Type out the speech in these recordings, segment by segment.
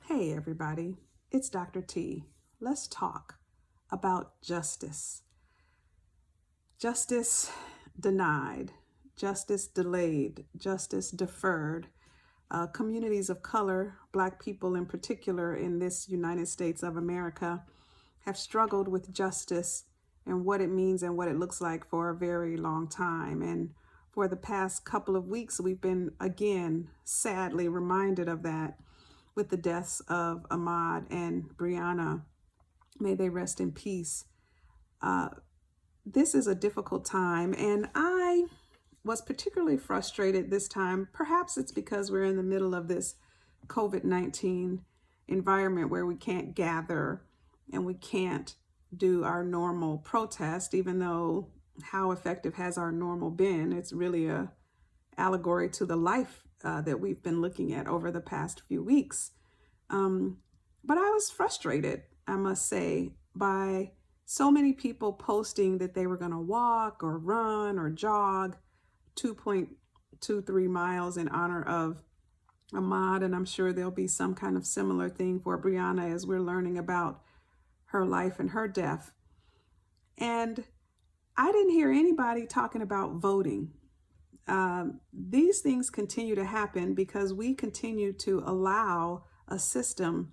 Hey everybody, it's Dr. T. Let's talk about justice. Justice denied, justice delayed, justice deferred. Communities of color, Black people in particular in this United States of America, have struggled with justice and what it means and what it looks like for a very long time. And for the past couple of weeks, we've been again sadly reminded of that with the deaths of Ahmaud and Breonna. May they rest in peace. This is a difficult time, and I was particularly frustrated this time. Perhaps it's because we're in the middle of this COVID-19 environment where we can't gather and we can't do our normal protest, even though how effective has our normal been? It's really a allegory to the life that we've been looking at over the past few weeks. But I was frustrated, I must say, by so many people posting that they were going to walk or run or jog 2.23 miles in honor of Ahmaud, and I'm sure there'll be some kind of similar thing for Breonna as we're learning about her life and her death. And I didn't hear anybody talking about voting. These things continue to happen because we continue to allow a system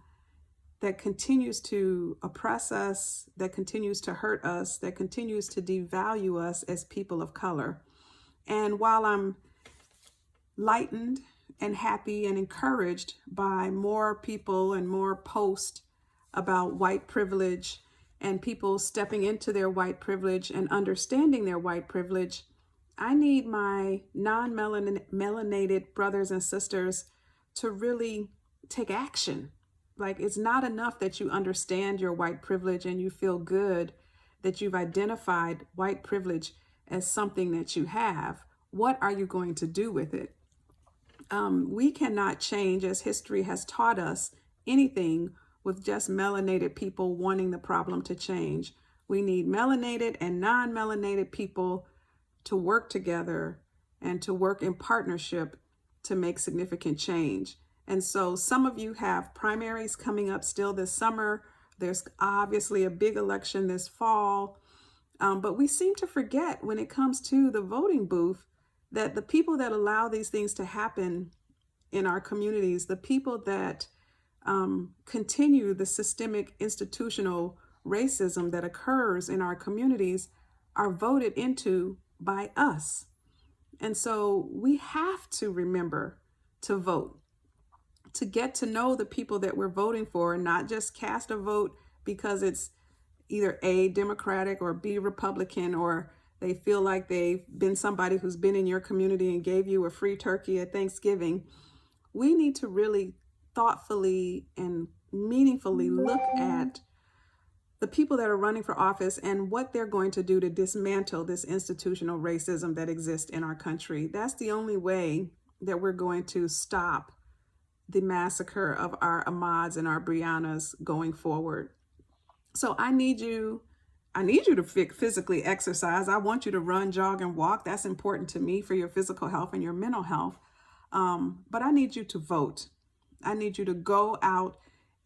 that continues to oppress us, that continues to hurt us, that continues to devalue us as people of color. And while I'm lightened and happy and encouraged by more people and more posts about white privilege and people stepping into their white privilege and understanding their white privilege, I need my non-melanated brothers and sisters to really take action. Like, it's not enough that you understand your white privilege and you feel good that you've identified white privilege as something that you have. What are you going to do with it? We cannot change, as history has taught us, anything with just melanated people wanting the problem to change. We need melanated and non-melanated people to work together and to work in partnership to make significant change. And so some of you have primaries coming up still this summer. There's obviously a big election this fall. But we seem to forget when it comes to the voting booth that the people that allow these things to happen in our communities, the people that continue the systemic institutional racism that occurs in our communities are voted into by us. And so we have to remember to vote, to get to know the people that we're voting for, not just cast a vote because it's either A, Democratic, or B, Republican, or they feel like they've been somebody who's been in your community and gave you a free turkey at Thanksgiving. We need to really thoughtfully and meaningfully look at the people that are running for office and what they're going to do to dismantle this institutional racism that exists in our country. That's the only way that we're going to stop the massacre of our Ahmauds and our Breonnas going forward. So I need you to physically exercise. I want you to run, jog, and walk. That's important to me for your physical health and your mental health. But I need you to vote. I need you to go out,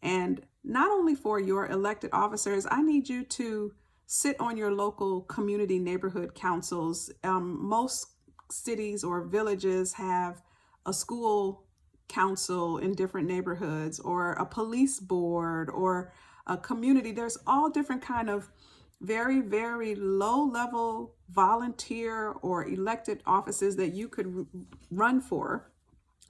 and not only for your elected officers, I need you to sit on your local community neighborhood councils. Most cities or villages have a school council in different neighborhoods, or a police board, or a community. There's all different kind of very, very low level volunteer or elected offices that you could run for,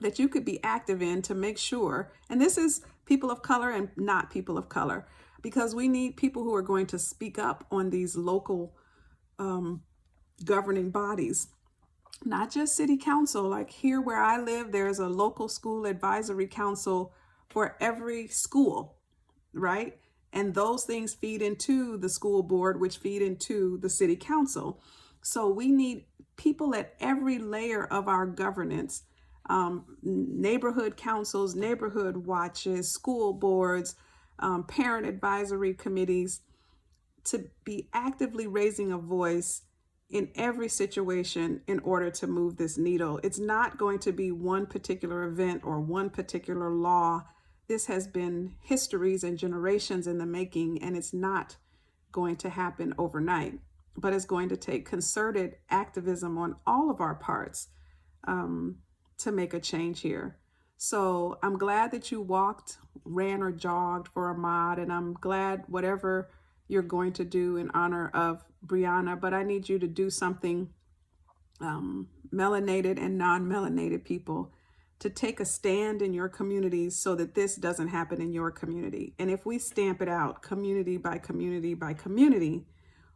that you could be active in to make sure. And this is people of color and not people of color, because we need people who are going to speak up on these local governing bodies. Not just city council. Like here where I live, there's a local school advisory council for every school, right? And those things feed into the school board, which feed into the city council. So we need people at every layer of our governance, neighborhood councils, neighborhood watches, school boards, parent advisory committees, to be actively raising a voice in every situation in order to move this needle. It's not going to be one particular event or one particular law this has been histories and generations in the making, and it's not going to happen overnight, but it's going to take concerted activism on all of our parts to make a change here. So I'm glad that you walked, ran, or jogged for Ahmaud, and I'm glad whatever you're going to do in honor of Breonna, but I need you to do something, melanated and non-melanated people, to take a stand in your communities so that this doesn't happen in your community. And if we stamp it out community by community by community,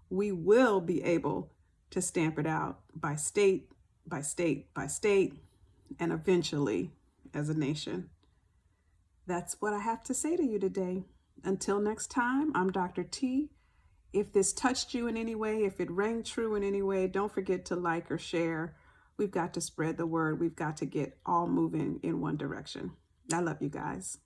we will be able to stamp it out by state, by state, by state, and eventually as a nation. That's what I have to say to you today. Until next time, I'm Dr. T. If this touched you in any way, if it rang true in any way, don't forget to like or share. We've got to spread the word. We've got to get all moving in one direction. I love you guys.